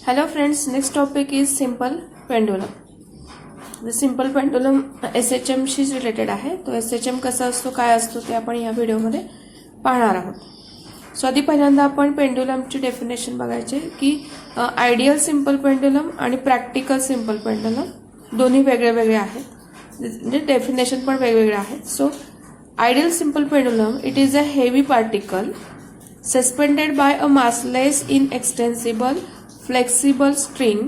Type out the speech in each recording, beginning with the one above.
Hello friends, next topic is simple pendulum. The simple pendulum SHM she related आहे. तो SHM कसा असतो काय असतो ते आपण या व्हिडिओमध्ये पाहणार आहोत. सो आधी पहिल्यांदा आपण पेंडुलमची डेफिनेशन बघायचे की आयडियल सिंपल पेंडुलम आणि प्रॅक्टिकल सिंपल पेंडुलम दोन्ही वेगळे वेगळे आहेत. म्हणजे डेफिनेशन पण वेगवेगळे आहेत. So ideal simple pendulum it is a heavy particle suspended by a massless inextensible flexible string.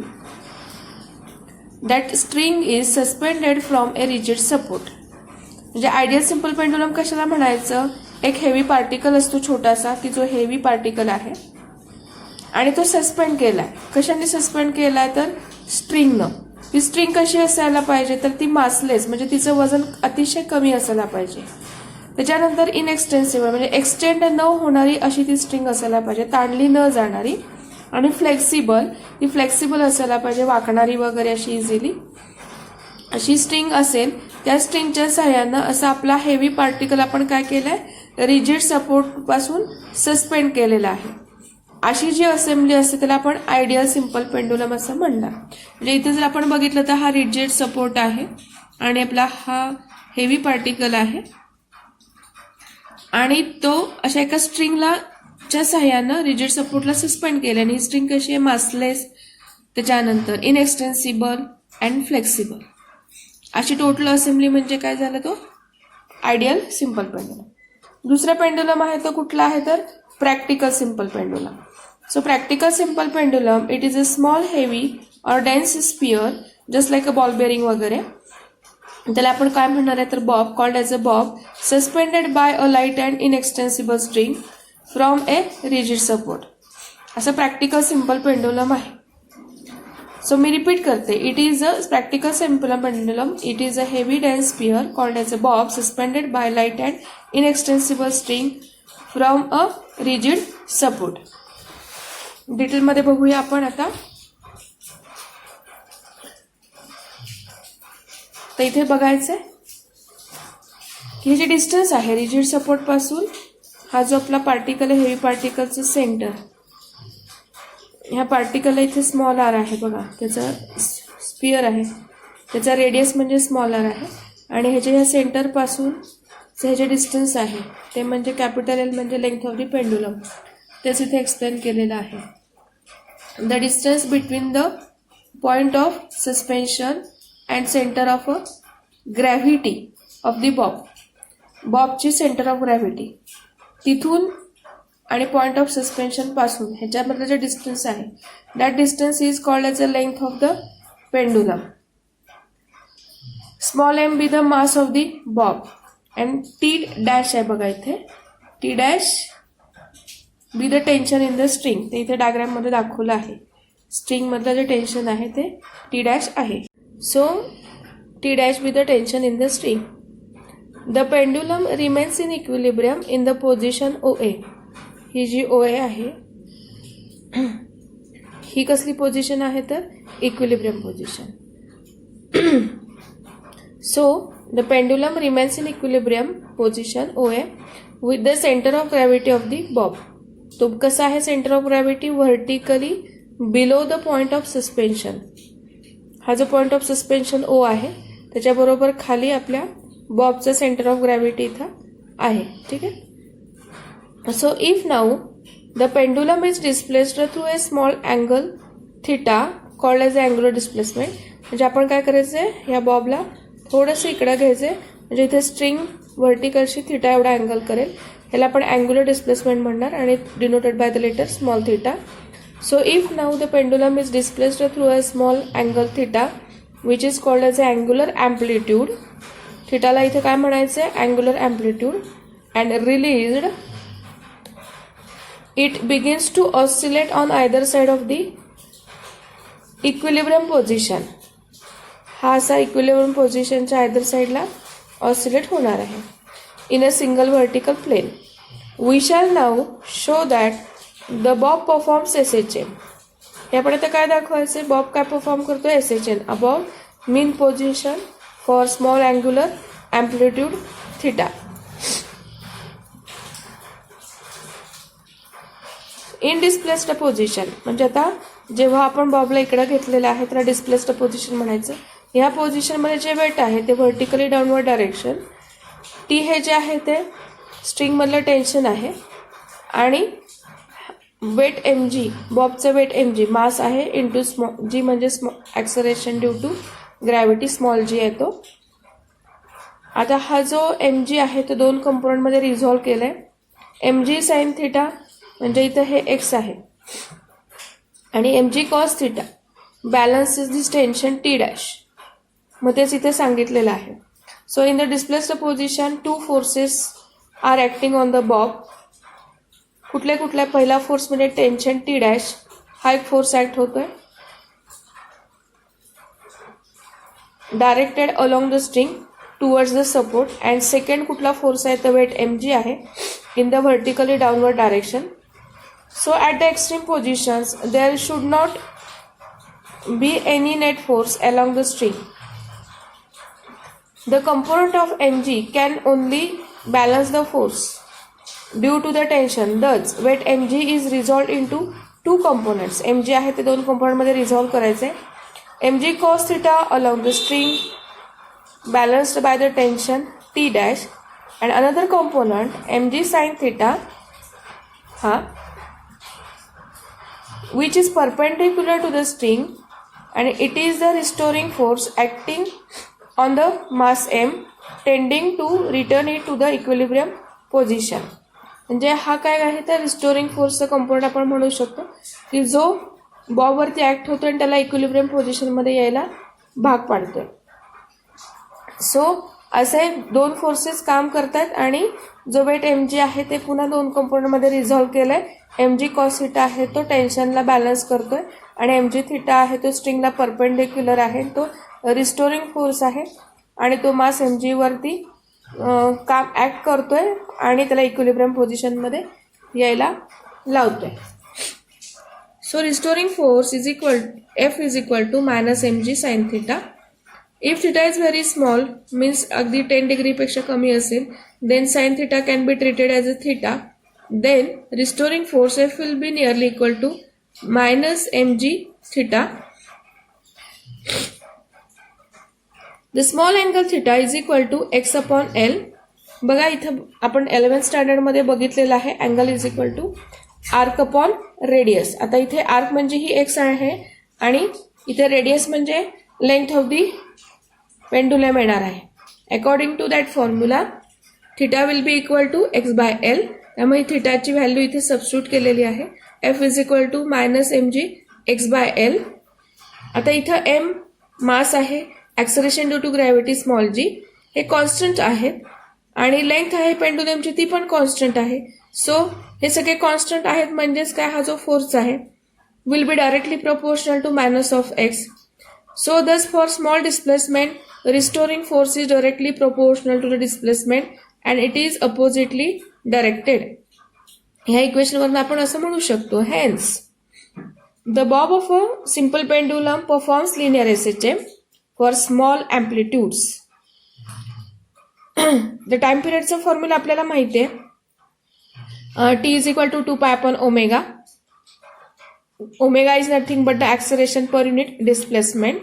That string is suspended from a rigid support. म्हणजे आयडियल सिंपल पेंडुलम कशाला म्हणायचं, एक हेवी पार्टिकल असतो छोटासा की जो हेवी पार्टिकल आहे आणि तो सस्पेंड केलाय. कशाने सस्पेंड केलाय तर स्ट्रिंगनं. ती स्ट्रिंग कशी असायला पाहिजे तर ती मासलेस म्हणजे तिचं वजन अतिशय कमी असायला पाहिजे. त्याच्यानंतर इनएक्सटेन्सिबल म्हणजे एक्सटेंड न होणारी अशी ती स्ट्रिंग असायला पाहिजे, ताणली न जाणारी. आणि फ्लेक्सिबल, ती फ्लेक्सिबल असायला पाहिजे, वाकणारी वगैरे अशी इझिली अशी स्ट्रिंग असेल. त्या स्ट्रिंगच्या सहाय्यानं असं आपला हेवी पार्टिकल आपण काय केलंय, रिजिड सपोर्ट पासून सस्पेंड केलेला आहे. अशी जी असेंब्ली असते त्याला आपण आयडियल सिंपल पेंडुलम असं म्हणणार. म्हणजे इथे जर आपण बघितलं तर हा रिजिड सपोर्ट आहे आणि आपला हा हेवी पार्टिकल आहे आणि तो अशा एका स्ट्रिंगला च्या सहाय्यानं रिजिड सपोर्टला सस्पेंड केलं. आणि ही स्ट्रिंग कशी आहे, मासलेस, त्याच्यानंतर इनएक्सटेन्सिबल अँड फ्लेक्सिबल अशी टोटल असेंब्ली म्हणजे काय झालं, तो आयडियल सिंपल पेंडुलम. दुसरा पेंडुलम आहे तो कुठला आहे तर practical simple pendulum. So practical simple pendulum it is a small heavy or dense sphere just like a ball bearing वगैरे. त्याला आपण काय म्हणणार आहे तर bob, called as a bob, suspended by a light and inextensible string from a rigid support. असं practical simple pendulum आहे. So मी रिपीट करते, it is a practical simple pendulum, it is a heavy dense sphere called as a bob suspended by light and inextensible string from a rigid support. डिटेलमध्ये बघूया आपण आता. तर इथे बघायचंय की हे जे डिस्टन्स आहे रिजिड सपोर्ट पासून हा जो आपला पार्टिकल आहे, हेवी पार्टिकलचं सेंटर, ह्या पार्टिकलला इथे स्मॉल आर आहे बघा, त्याचा स्पियर आहे, त्याचा रेडियस म्हणजे स्मॉल आर आहे. आणि ह्याच्या ह्या सेंटर पासून हे जे डिस्टन्स आहे ते म्हणजे कॅपिटल एल म्हणजे लेंथ ऑफ द पेंडुलम, तेच इथे एक्सप्लेन केलेलं आहे. The distance between the point of suspension and centre of a gravity of the bob. बॉबची सेंटर ऑफ ग्रॅव्हिटी तिथून आणि पॉइंट ऑफ सस्पेन्शन पासून ह्याच्यामधलं जे डिस्टन्स आहे that distance is called as a length of the pendulum. Small m be the mass of the bob and t dash आहे बघा इथे, t dash be the tension in the string. ते इथे diagram मध्ये दाखवलं आहे. String मधलं जे टेन्शन आहे ते टी डॅश आहे. So T dash be the tension in the string. The pendulum remains in equilibrium in the position OA. ही जी OA आहे ही कसली पोझिशन आहे तर equilibrium position. So the pendulum remains in equilibrium position OA with the center of gravity of the bob. तो कसा आहे centre of gravity, vertically below the point of suspension. हा जो पॉइंट ऑफ सस्पेन्शन ओ आहे त्याच्याबरोबर खाली आपल्या बॉबचं सेंटर ऑफ ग्रॅव्हिटी इथं आहे. ठीक आहे. So if now the pendulum is displaced through a small angle theta called as angular displacement. म्हणजे आपण काय करायचंय, या बॉबला थोडंसं इकडं घ्यायचंय म्हणजे इथे स्ट्रिंग व्हर्टिकलशी थिटा एवढा अँगल करेल. ह्याला आपण अँग्युलर डिस्प्लेसमेंट म्हणणार आणि denoted by the letter small theta. So if now the pendulum is displaced through a small angle theta which is called as angular amplitude. Theta ला इथे काय म्हणायचंय, angular amplitude, and released it begins to oscillate on either side of the equilibrium position. हा असा equilibrium positionच्या either side ला oscillate होणार आहे in a single vertical plane. We shall now show that the Bob performs SHM. हे आपण आता काय दाखवायचे, बॉब काय परफॉर्म करतो, SHM above mean position for small angular amplitude theta. In displaced position म्हणजे आता जेव्हा आपण बॉबला इकडे घेतलेलं आहे त्याला डिस्प्लेस्ड पोझिशन म्हणायचं. ह्या पोझिशनमध्ये जे वेट आहे ते व्हर्टिकली डाऊनवर्ड डायरेक्शन, टी हे जे आहे ते स्ट्रिंगमधलं टेन्शन आहे आणि वेट एम जी, बॉबचं वेट एम जी मास आहे इंटू स्मॉल जी म्हणजे acceleration due to gravity small G येतो. आता हा जो एम जी आहे तो दोन कंपोनंटमध्ये रिझॉल्व्ह केला आहे. एम जी साईन थिटा म्हणजे इथं हे एक्स आहे आणि m g cos theta balance is this tension t dash, मग तेच इथे सांगितलेलं आहे. So in the displaced position two forces are acting on the bob. कुठल्या पहिला फोर्स म्हणजे टेन्शन टी डॅश, हा एक फोर्स ॲक्ट होतोय directed along the string towards the support. And second कुठला फोर्स आहे तर वेट एम जी आहे in the vertically downward direction. So at the extreme positions there should not be any net force along the string. The component of mg can only balance the force due to the tension. Thus, weight mg is resolved into two components. mg आहे ते दोन component मध्ये resolve करायचे. mg cos theta along the string balanced by the tension t dash and another component mg sin theta which is perpendicular to the string and it is the restoring force acting on the mass m tending to return it to the equilibrium position. म्हणजे हा काय आहे तर restoring फोर्सचा component आपण म्हणू शकतो की जो बॉबवरती ॲक्ट होतो आणि त्याला इक्विलिब्रियम पोझिशनमध्ये यायला भाग पाडतोय. सो असे दोन फोर्सेस काम करतात आणि जो वेट एम जी आहे ते पुन्हा दोन कंपोनंटमध्ये रिझॉल्व्ह केलंय. एम जी कॉस थिटा आहे तो टेन्शनला बॅलन्स करतोय आणि एम जी थिटा आहे तो स्ट्रिंगला परपेंडिक्युलर आहे, तो रिस्टोरिंग फोर्स आहे आणि तो मास एम जी वरती काम ॲक्ट करतोय आणि त्याला इक्विलिब्रियम पोझिशनमध्ये यायला लावतोय. So restoring force is equal f is equal to minus M g sine theta. If theta is very small means अगदी 10 डिग्रीपेक्षा कमी असेल then sine theta can be treated as a theta. Then restoring force f will be nearly equal to minus M g theta. The small angle theta is equal to x upon L. बघा इथं आपण 11th स्टँडर्डमध्ये बघितलेलं आहे angle is equal to arc upon radius. आता इथे arc म्हणजे ही x आहे आणि इथे रेडियस म्हणजे लेंथ ऑफ दी पेंडुलम येणार आहे. According to that formula theta will be equal to X by L. त्यामुळे थिटाची व्हॅल्यू इथे सबस्टिट्यूट केलेली आहे. F is equal to minus M G x by L. आता इथं एम मास आहे, acceleration due to gravity small G हे constant आहेत आणि लेंथ आहे पेंडुलमची ती पण कॉन्स्टंट आहे. सो हे सगळे कॉन्स्टंट आहेत म्हणजेच काय हा जो फोर्स आहे will be directly proportional to minus of X. So thus for small displacement restoring force is directly proportional to the displacement and it is oppositely directed. ह्या इक्वेशनवरून आपण असं म्हणू शकतो hence the bob of a simple pendulum performs linear SHM for small amplitudes. The time periodचा formula आपल्याला माहिती आहे. T is equal to 2 pi upon omega. Omega is nothing but the acceleration per unit displacement.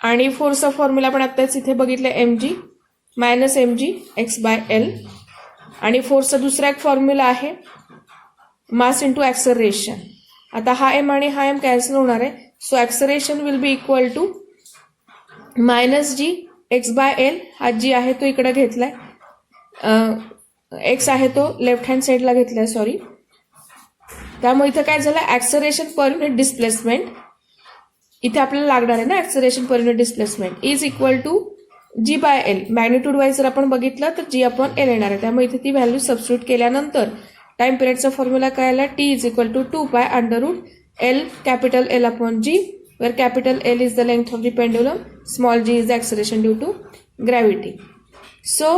आणि फोर्सचा formula आपण आत्ताच इथे बघितलं mg minus mg x by l. आणि फोर्सचा दुसरा एक फॉर्म्युला आहे मास इंटू ॲक्सलरेशन. आता हा m आणि हा m कॅन्सल होणार आहे. So acceleration will be equal to minus g x by l. हा जी आहे तो इकडे घेतलाय, एक्स आहे तो लेफ्ट हँड साईडला घेतलाय सॉरी. त्यामुळे इथं काय झालं ॲक्सलरेशन पर युनिट डिस्प्लेसमेंट इथे आपल्याला लागणार आहे ना. Acceleration per unit displacement is equal to g by l. Magnitude wise जर आपण बघितलं तर जी अपॉन एल येणार आहे. त्यामुळे इथे ती व्हॅल्यू सबस्टिट्यूट केल्यानंतर टाइम पिरियडचा फॉर्म्युला काय आला t is equal to 2 pi under root L capital L upon G, where capital L is the length of the pendulum, small g is the acceleration due to gravity. So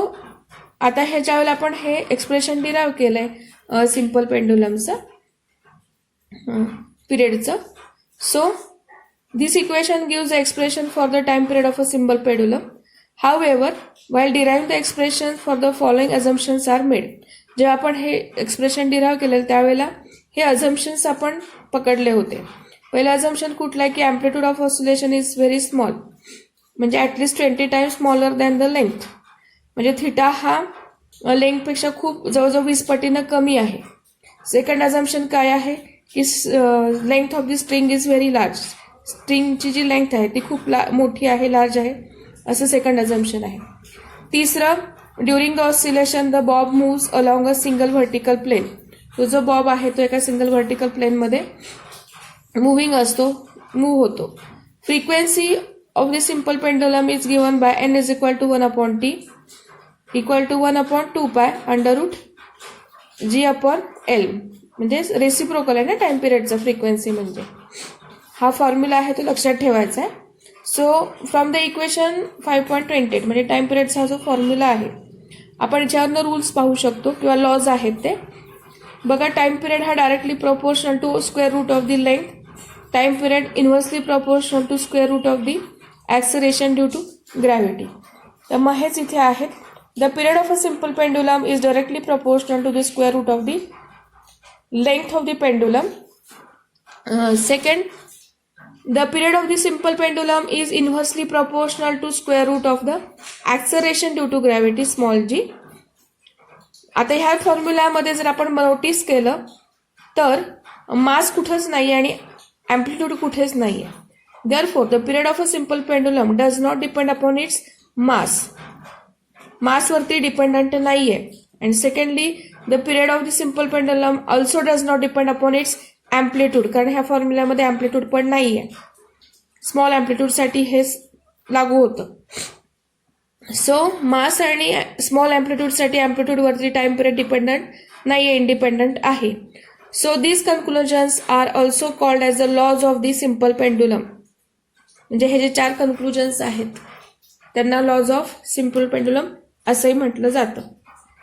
आता ह्याच्या वेळेला आपण हे expression derive केलंय simple पेंडुलमचं पिरियडचं. So this equation gives the expression for the time period of a simple pendulum. However, while deriving the expression for the following assumptions are made. जेव्हा आपण हे एक्सप्रेशन डिराइव्ह केलं त्यावेळेला हे अझम्पन्स आपण पकडले होते. पहिलं अझम्पन कुठलं आहे की amplitude of oscillation is very small, म्हणजे at least 20 times smaller than the length, म्हणजे थिटा हा लेंथपेक्षा खूप जवळजवळ 20 पटीनं कमी आहे. सेकंड अझम्पन काय आहे की length of the string is very large, स्ट्रिंगची जी लेंथ आहे ती खूप मोठी आहे, लार्ज आहे, असं सेकंड अझम्पन आहे. तिसरं, during the oscillation the bob moves along a single vertical plane. तो जो बॉब आहे तो एका सिंगल व्हर्टिकल प्लेनमध्ये मूव्हिंग असतो, मूव्ह होतो. Frequency of the simple pendulum is given by n is equal to 1/t equal to 1/2π √g/L, म्हणजे रेसिप्रोकल आहे ना टाइम पिरियडचा फ्रिक्वेन्सी म्हणजे. हा फॉर्म्युला आहे तो लक्षात ठेवायचा आहे. सो फ्रॉम द इक्वेशन 5.28 म्हणजे टाइम पिरियडचा हा जो फॉर्म्युला आहे आपण याच्यावरनं रूल्स पाहू शकतो किंवा लॉज आहेत ते बघा. टाइम पिरियड हा directly proportional to square root of the length, time period inversely proportional to square root of the acceleration due to gravity. तर मग हेच इथे आहेत. The period of a simple pendulum is directly proportional to the square root of the length of the pendulum. Second, the period of the simple pendulum is inversely proportional to square root of the acceleration due to gravity small g. आता ह्या फॉर्म्युलामध्ये जर आपण notice केलं तर मास कुठंच नाही आणि amplitude कुठेच नाही आहे. Therefore the period of a simple pendulum does not depend upon its mass, मासवरती डिपेंडंट नाही आहे. And secondly the period of the simple pendulum also does not depend upon its amplitude, कारण ह्या फॉर्म्युल्यामध्ये अँप्लिट्यूड पण नाही आहे. स्मॉल अँप्लिट्यूडसाठी हे लागू होतं. सो मास आणि स्मॉल अँप्लिट्यूडसाठी अँप्लिट्यूडवरती टाइम पिरियड डिपेंडंट नाही आहे, इंडिपेंडंट आहे. So these conclusions are also called as the laws of the simple pendulum, म्हणजे हे जे 4 कन्क्लुजन्स आहेत त्यांना लॉज ऑफ सिम्पल पेंडुलम असंही म्हटलं जातं.